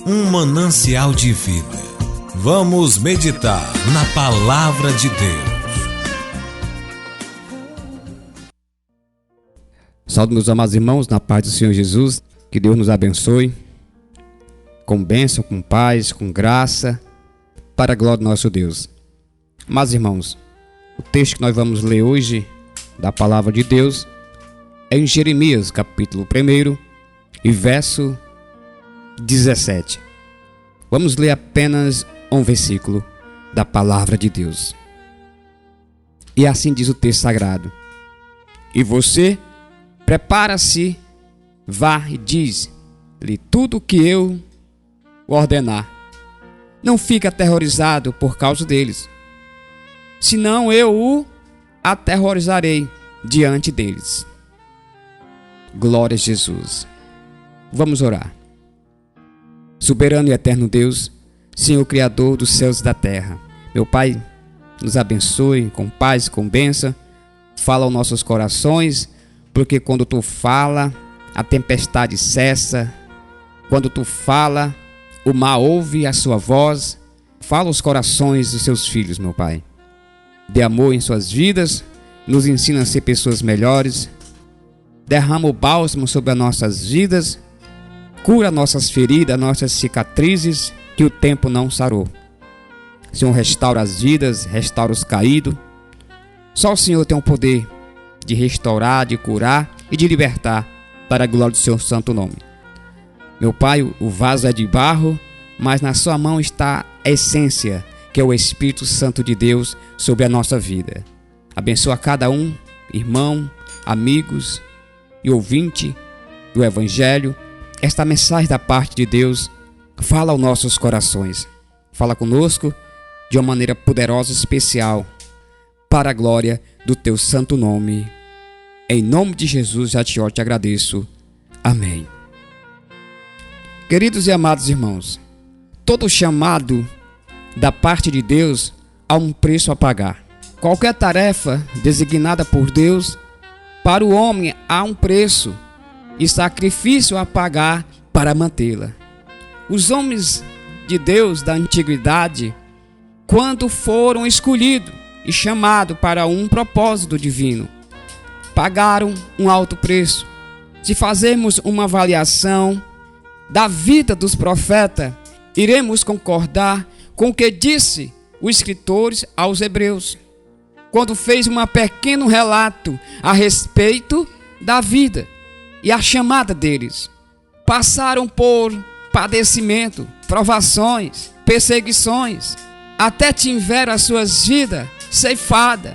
um manancial de vida. Vamos meditar na Palavra de Deus. Saúde, meus amados irmãos, na paz do Senhor Jesus. Que Deus nos abençoe com bênção, com paz, com graça, para a glória do nosso Deus. Mas, irmãos, o texto que nós vamos ler hoje da Palavra de Deus é em Jeremias, capítulo 1 e verso 17. Vamos ler apenas um versículo da Palavra de Deus. E assim diz o texto sagrado: E você prepara-se, vá e diz-lhe tudo o que eu ordenar. Não fique aterrorizado por causa deles, senão eu o aterrorizarei diante deles. Glória a Jesus. Vamos orar. Soberano e eterno Deus, Senhor Criador dos céus e da terra, meu Pai, nos abençoe com paz, com bênção. Fala aos nossos corações, porque quando Tu fala, a tempestade cessa. Quando Tu fala, o mar ouve a Sua voz. Fala aos corações dos Seus filhos, meu Pai. Dê amor em suas vidas, nos ensina a ser pessoas melhores. Derrama o bálsamo sobre as nossas vidas, cura nossas feridas, nossas cicatrizes, que o tempo não sarou. Senhor, restaura as vidas, restaura os caídos. Só o Senhor tem o poder de restaurar, de curar e de libertar, para a glória do Seu santo nome. Meu Pai, o vaso é de barro, mas na Sua mão está a essência, que é o Espírito Santo de Deus sobre a nossa vida. Abençoa cada um, irmão, amigos e ouvinte do Evangelho. Esta mensagem da parte de Deus fala aos nossos corações. Fala conosco de uma maneira poderosa e especial, para a glória do Teu santo nome. Em nome de Jesus, já te agradeço. Amém. Queridos e amados irmãos, todo chamado da parte de Deus há um preço a pagar. Qualquer tarefa designada por Deus, para o homem há um preço e sacrifício a pagar para mantê-la. Os homens de Deus da antiguidade, quando foram escolhidos e chamados para um propósito divino, pagaram um alto preço. Se fazermos uma avaliação da vida dos profetas, iremos concordar com o que disse o escritor aos Hebreus, quando fez um pequeno relato a respeito da vida e a chamada deles. Passaram por padecimento, provações, perseguições, até tiveram as suas vidas ceifadas,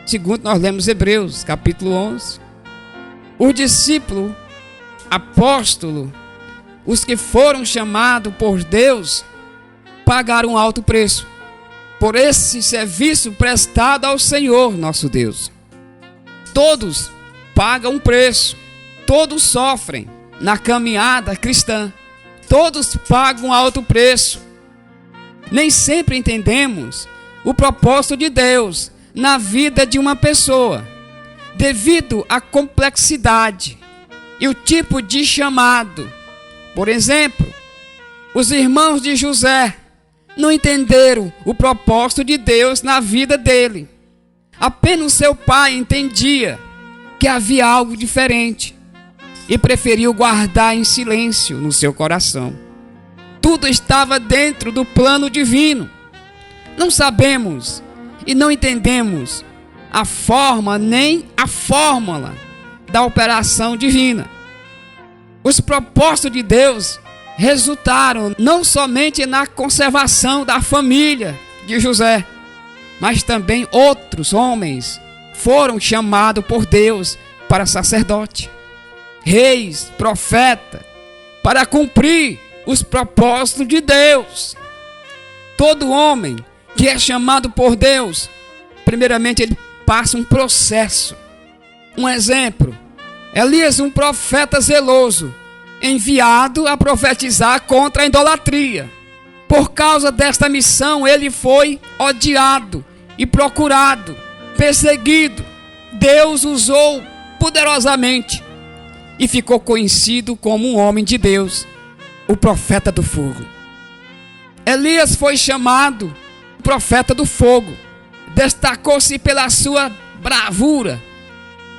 segundo nós lemos Hebreus, capítulo 11. Os discípulos, apóstolos, os que foram chamados por Deus, pagaram um alto preço por esse serviço prestado ao Senhor nosso Deus. Todos pagam um preço, todos sofrem na caminhada cristã, todos pagam um alto preço. Nem sempre entendemos o propósito de Deus na vida de uma pessoa, devido à complexidade e o tipo de chamado. Por exemplo, os irmãos de José não entenderam o propósito de Deus na vida dele. Apenas seu pai entendia que havia algo diferente e preferiu guardar em silêncio no seu coração. Tudo estava dentro do plano divino. Não sabemos e não entendemos a forma nem a fórmula da operação divina. Os propósitos de Deus resultaram não somente na conservação da família de José, mas também outros homens foram chamados por Deus para sacerdote, reis, profeta, para cumprir os propósitos de Deus. Todo homem que é chamado por Deus, primeiramente ele passa um processo. Um exemplo: Elias, um profeta zeloso, enviado a profetizar contra a idolatria. Por causa desta missão, ele foi odiado e procurado, perseguido. Deus usou poderosamente e ficou conhecido como um homem de Deus. o profeta do fogo. Elias foi chamado o profeta do fogo. Destacou-se pela sua bravura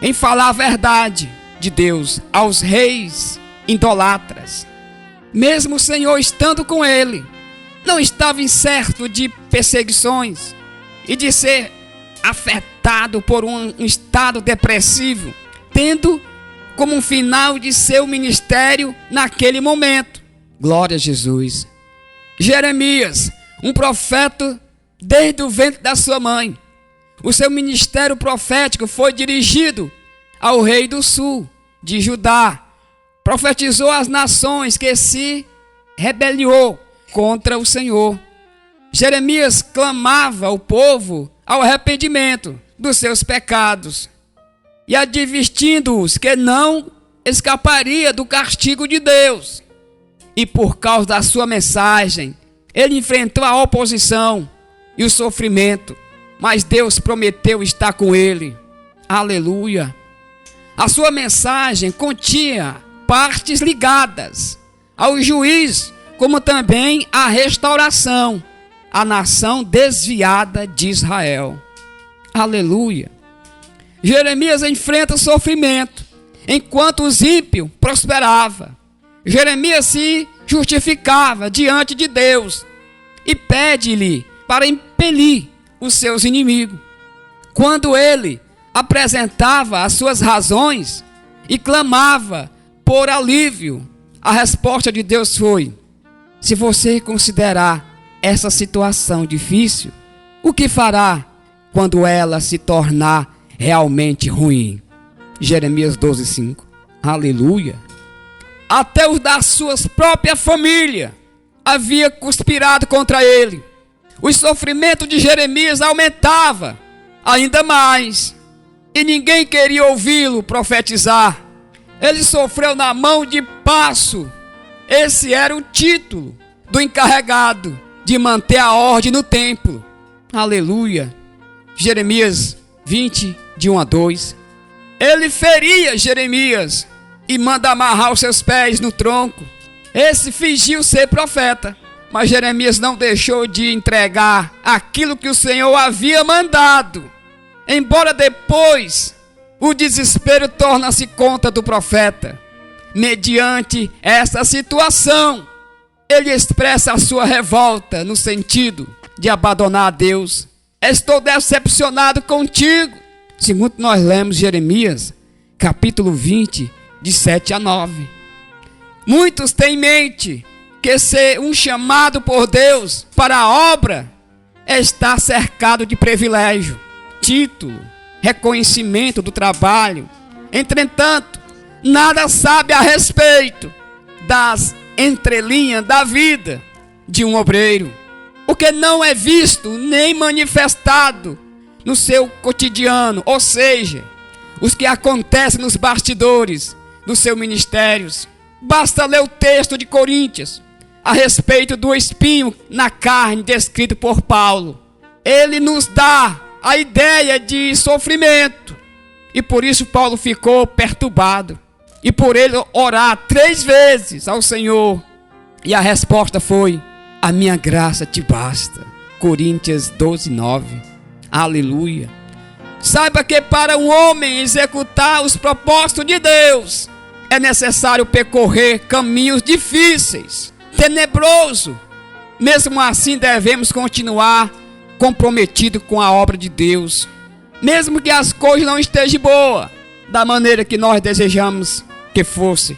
em falar a verdade de Deus aos reis idolatras. Mesmo o Senhor estando com ele, não estava incerto de perseguições e de ser afetado por um estado depressivo, tendo como um final de seu ministério naquele momento. Glória a Jesus. Jeremias, um profeta desde o ventre da sua mãe. O seu ministério profético foi dirigido ao rei do sul, de Judá. Profetizou às nações que se rebeliou contra o Senhor. Jeremias clamava o povo ao arrependimento dos seus pecados e advertindo-os que não escaparia do castigo de Deus. E por causa da sua mensagem, ele enfrentou a oposição e o sofrimento, mas Deus prometeu estar com ele. Aleluia! A sua mensagem continha partes ligadas ao juízo, como também à restauração, à nação desviada de Israel. Aleluia! Jeremias enfrenta o sofrimento, enquanto os ímpios prosperavam. Jeremias se justificava diante de Deus e pede-lhe para impelir os seus inimigos. Quando ele apresentava as suas razões e clamava por alívio, a resposta de Deus foi: se você considerar essa situação difícil, o que fará quando ela se tornar realmente ruim? Jeremias 12:5. Aleluia! Até os da sua própria família havia conspirado contra ele. O sofrimento de Jeremias aumentava ainda mais e ninguém queria ouvi-lo profetizar. Ele sofreu na mão de Passo. Esse era o título do encarregado de manter a ordem no templo. Aleluia! Jeremias 20, de 1 a 2. Ele feria Jeremias e manda amarrar os seus pés no tronco. Esse fingiu ser profeta, mas Jeremias não deixou de entregar aquilo que o Senhor havia mandado. Embora depois o desespero torna-se conta do profeta. Mediante essa situação, ele expressa a sua revolta no sentido de abandonar a Deus. Estou decepcionado contigo. Segundo nós lemos Jeremias, capítulo 20, de 7 a 9. Muitos têm em mente que ser um chamado por Deus para a obra é estar cercado de privilégio, título, reconhecimento do trabalho. Entretanto, nada sabe a respeito das entrelinhas da vida de um obreiro, o que não é visto nem manifestado no seu cotidiano, ou seja, os que acontecem nos bastidores dos seus ministérios. Basta ler o texto de Coríntios a respeito do espinho na carne descrito por Paulo. Ele nos dá a ideia de sofrimento e por isso Paulo ficou perturbado e por ele orar 3 vezes ao Senhor, e a resposta foi: a minha graça te basta. Coríntios 12, 9. Aleluia! Saiba que para um homem executar os propósitos de Deus é necessário percorrer caminhos difíceis, tenebrosos. Mesmo assim devemos continuar comprometidos com a obra de Deus, mesmo que as coisas não estejam boas da maneira que nós desejamos que fosse.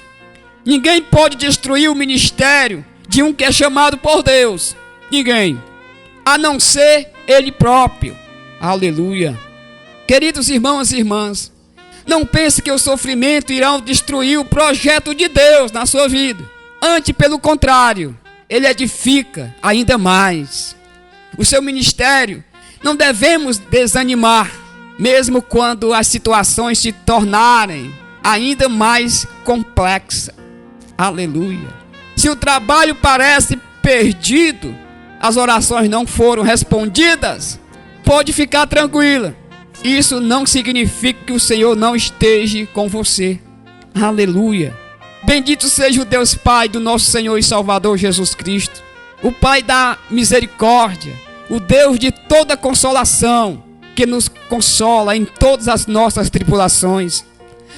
Ninguém pode destruir o ministério de um que é chamado por Deus. Ninguém, a não ser Ele próprio. Aleluia! Queridos irmãos e irmãs, não pense que o sofrimento irá destruir o projeto de Deus na sua vida. Antes, pelo contrário, ele edifica ainda mais o seu ministério. Não devemos desanimar, mesmo quando as situações se tornarem ainda mais complexas. Aleluia! Se o trabalho parece perdido, as orações não foram respondidas, pode ficar tranquila. Isso não significa que o Senhor não esteja com você. Aleluia! Bendito seja o Deus Pai do nosso Senhor e Salvador Jesus Cristo, o Pai da misericórdia, o Deus de toda consolação, que nos consola em todas as nossas tribulações,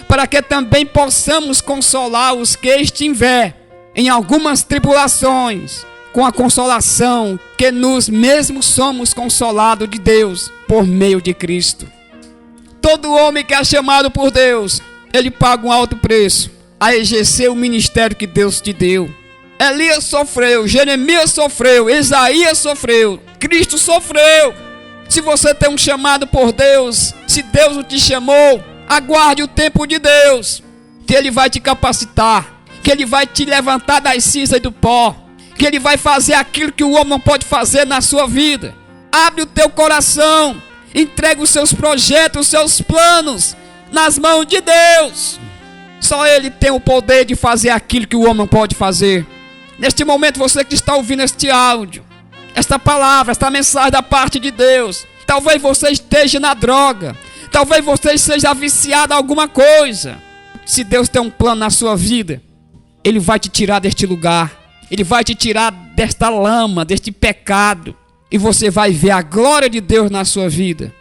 para que também possamos consolar os que estiver em algumas tribulações, com a consolação que nós mesmos somos consolados de Deus por meio de Cristo. Todo homem que é chamado por Deus, ele paga um alto preço a exercer o ministério que Deus te deu. Elias sofreu, Jeremias sofreu, Isaías sofreu, Cristo sofreu. Se você tem um chamado por Deus, se Deus o te chamou, aguarde o tempo de Deus, que Ele vai te capacitar, que Ele vai te levantar das cinzas e do pó, que Ele vai fazer aquilo que o homem não pode fazer na sua vida. Abre o teu coração, entrega os seus projetos, os seus planos nas mãos de Deus. Só Ele tem o poder de fazer aquilo que o homem não pode fazer. Neste momento, você que está ouvindo este áudio, esta palavra, esta mensagem da parte de Deus, talvez você esteja na droga, talvez você seja viciado em alguma coisa. Se Deus tem um plano na sua vida, Ele vai te tirar deste lugar, Ele vai te tirar desta lama, deste pecado, e você vai ver a glória de Deus na sua vida.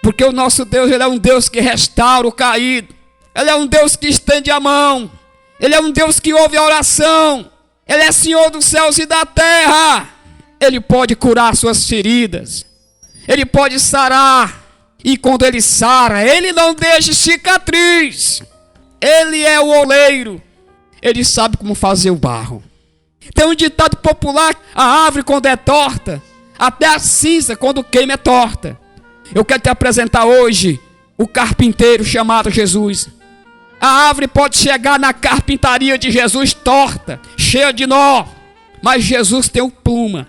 Porque o nosso Deus, Ele é um Deus que restaura o caído, Ele é um Deus que estende a mão, Ele é um Deus que ouve a oração, Ele é Senhor dos céus e da terra. Ele pode curar suas feridas, Ele pode sarar, e quando Ele sara, Ele não deixa cicatriz. Ele é o oleiro, Ele sabe como fazer o barro. Tem um ditado popular: a árvore quando é torta, até a cinza quando queima é torta. Eu quero te apresentar hoje o carpinteiro chamado Jesus. A árvore pode chegar na carpintaria de Jesus torta, cheia de nó, mas Jesus tem o pluma,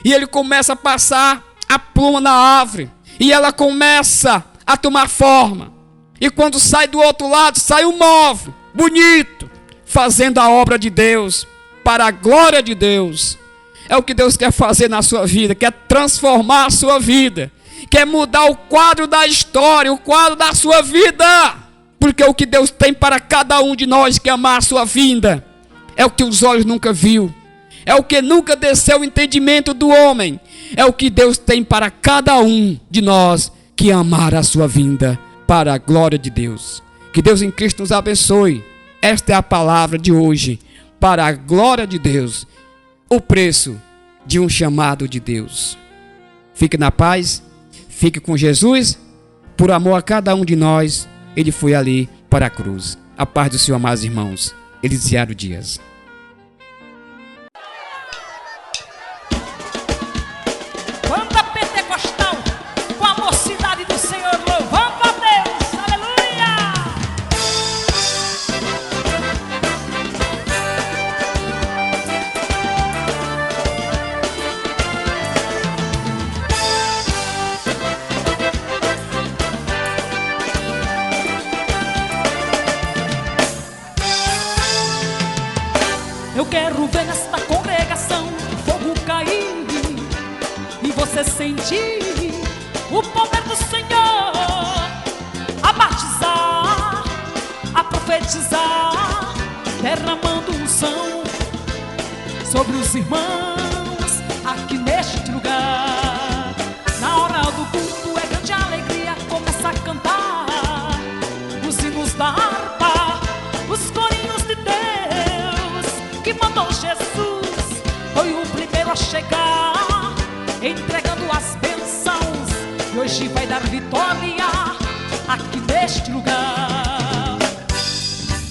e Ele começa a passar a pluma na árvore, e ela começa a tomar forma, e quando sai do outro lado, sai um móvel bonito, fazendo a obra de Deus, para a glória de Deus. É o que Deus quer fazer na sua vida, quer transformar a sua vida, quer mudar o quadro da história, o quadro da sua vida. Porque o que Deus tem para cada um de nós que amar a sua vinda é o que os olhos nunca viu, é o que nunca desceu o entendimento do homem, é o que Deus tem para cada um de nós que amar a sua vinda para a glória de Deus. Que Deus em Cristo nos abençoe. Esta é a palavra de hoje, para a glória de Deus, o preço de um chamado de Deus. Fique na paz, fique com Jesus, por amor a cada um de nós. Ele foi ali para a cruz. A paz do Senhor, amados irmãos. Elisiário Dias. Banda Pentecostal, com a mocidade do Senhor, louvando a Deus. Aleluia! Eu quero ver nesta congregação fogo cair e você sentir o poder do Senhor a batizar, a profetizar, derramando unção sobre os irmãos aqui neste lugar. Na hora do culto é grande alegria, começa a cantar os hinos da harpa, os corinhos de Deus que mandou Jesus, foi o primeiro a chegar, entregando as bênçãos, e hoje vai dar vitória aqui neste lugar.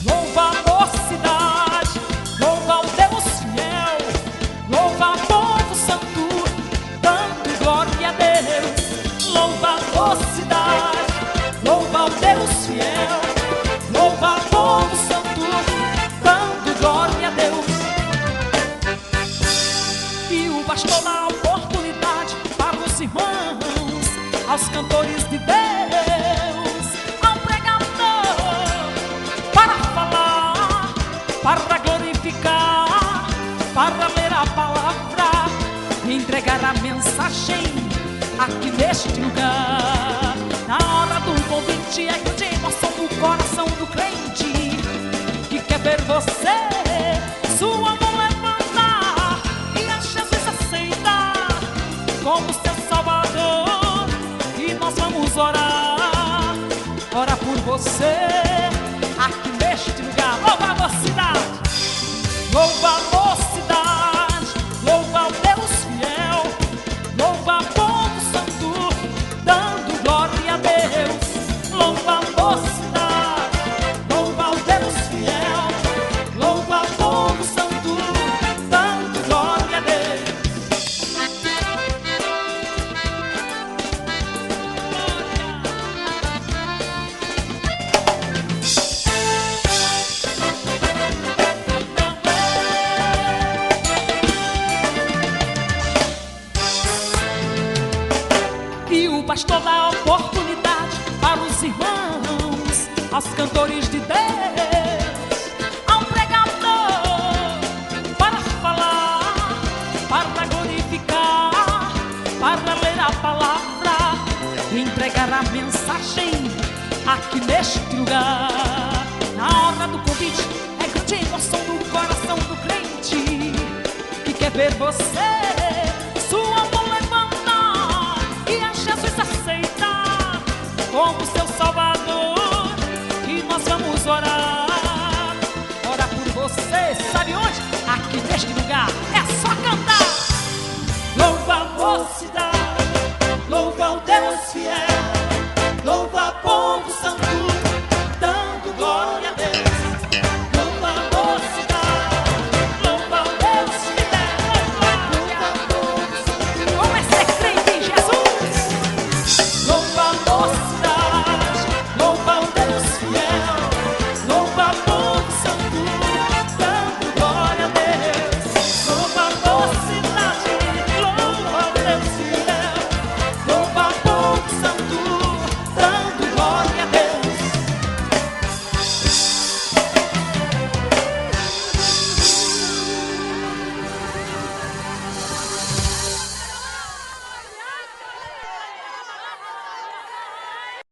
Louva a mocidade, louva o Deus fiel, louva o povo santo, dando glória a Deus. Louva a mocidade, louva o Deus fiel, louva o povo santo, dando glória a Deus. E o pastor dá oportunidade para os irmãos, aos cantores de Deus, ao pregador, para falar, para glorificar, para ler a palavra e entregar a mensagem aqui neste lugar. Na hora do convite é grande emoção no coração do crente que quer ver você você, sua mão levantar e a Jesus aceitar como seu Salvador. E nós vamos orar, orar por você aqui neste lugar. Louva a mocidade, louva a mocidade, louva o Deus fiel, louva o povo santo, dando glória a Deus. Louva a mocidade, louva o Deus fiel, louva o povo santo, dando glória a Deus. E o pastor dá oportunidade para os irmãos, aos cantores de Deus, ao pregador, para falar, para glorificar, para ler a palavra e entregar a mensagem aqui neste lugar. Na hora do convite é grande emoção no coração do crente que quer ver você, sua mão levantar e a Jesus aceitar como seu